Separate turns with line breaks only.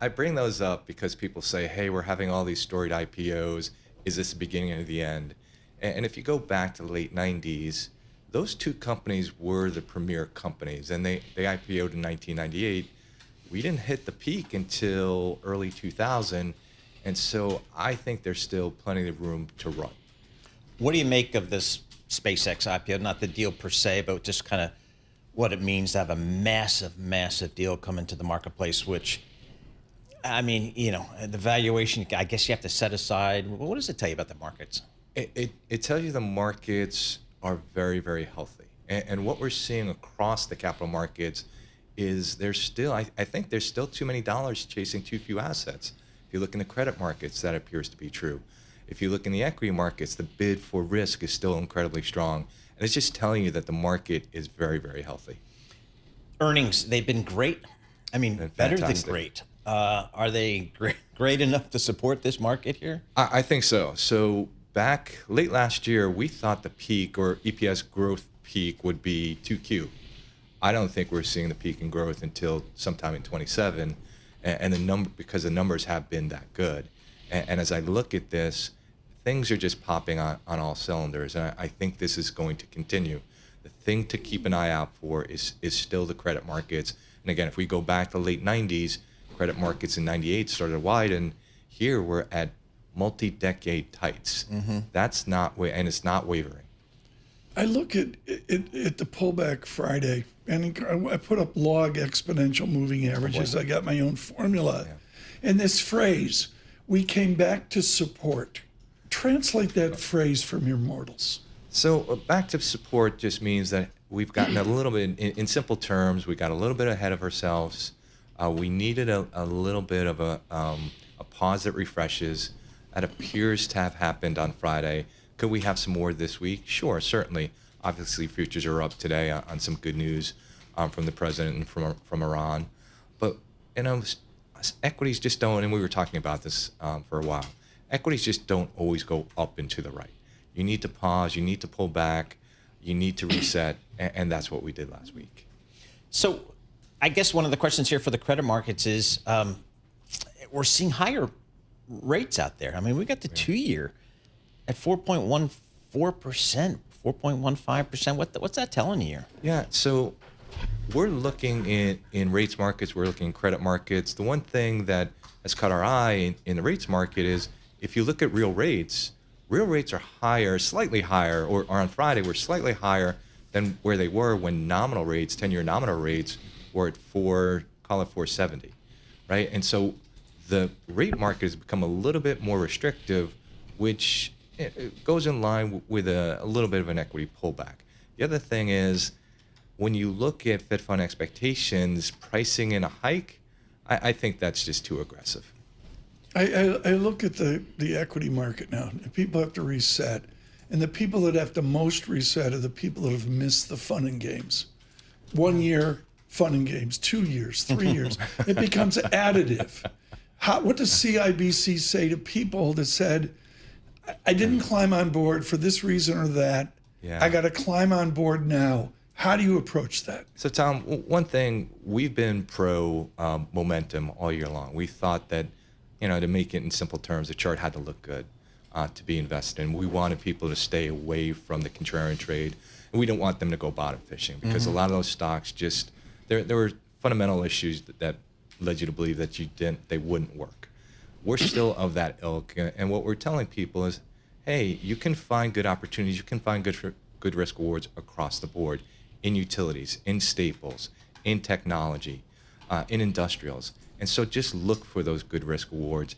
I bring those up because people say, hey, we're having all these storied IPOs. Is this the beginning or the end? And if you go back to the late 90s, those two companies were the premier companies, and they IPO'd in 1998. We didn't hit the peak until early 2000, and so I think there's still plenty of room to run.
What do you make of this SpaceX IPO? Not the deal per se, but just kind of what it means to have a massive, massive deal come into the marketplace, which, I mean, the valuation, I guess you have to set aside. What does it tell you about the markets?
It tells you the markets are very, very healthy. And what we're seeing across the capital markets is there's still, I think there's still too many dollars chasing too few assets. If you look in the credit markets, that appears to be true. If you look in the equity markets, the bid for risk is still incredibly strong. And it's just telling you that the market is very, very healthy.
Earnings, they've been great. I mean, better than great. Are they great enough to support this market here?
I think so. So back late last year, we thought the peak or EPS growth peak would be 2Q. I don't think we're seeing the peak in growth until sometime in 27, and because the numbers have been that good. And as I look at this, things are just popping on all cylinders, and I think this is going to continue. The thing to keep an eye out for is still the credit markets. And again, if we go back to the late 90s, credit markets in 98 started to widen. Here we're at multi-decade tights. Mm-hmm. That's not, and it's not wavering.
I look at the pullback Friday, and I put up log exponential moving averages. I got my own formula. Yeah. And this phrase, we came back to support. Translate that phrase from your mortals.
So back to support just means that we've gotten a little bit, in simple terms, we got a little bit ahead of ourselves. We needed a little bit of a pause that refreshes. That appears to have happened on Friday. Could we have some more this week? Sure, certainly. Obviously, futures are up today on some good news from the president and from Iran. But, equities just don't, and we were talking about this for a while, equities just don't always go up and to the right. You need to pause, you need to pull back, you need to reset, and that's what we did last week.
So I guess one of the questions here for the credit markets is we're seeing higher rates out there. I mean, we got the 2-year at 4.14%, 4.15%. What's that telling you here?
Yeah, so we're looking in rates markets, we're looking in credit markets. The one thing that has caught our eye in the rates market is if you look at real rates are higher, slightly higher, or on Friday were slightly higher than where they were when nominal rates, 10-year nominal rates, were at call it 470, right? And so the rate market has become a little bit more restrictive, which it goes in line with a little bit of an equity pullback. The other thing is, when you look at Fed fund expectations, pricing in a hike, I think that's just too aggressive.
I look at the equity market now, and people have to reset. And the people that have to most reset are the people that have missed the fun and games. 1 year, fun and games, 2 years, 3 years. It becomes additive. What does CIBC say to people that said, I didn't climb on board for this reason or that. Yeah. I got to climb on board now. How do you approach that?
So, Tom, one thing, we've been pro momentum all year long. We thought that, to make it in simple terms, the chart had to look good to be invested in. We wanted people to stay away from the contrarian trade, and we didn't want them to go bottom fishing because a lot of those stocks just, there were fundamental issues that led you to believe that they wouldn't work. We're still of that ilk, and what we're telling people is, hey, you can find good opportunities, you can find good risk rewards across the board in utilities, in staples, in technology, in industrials. And so just look for those good risk rewards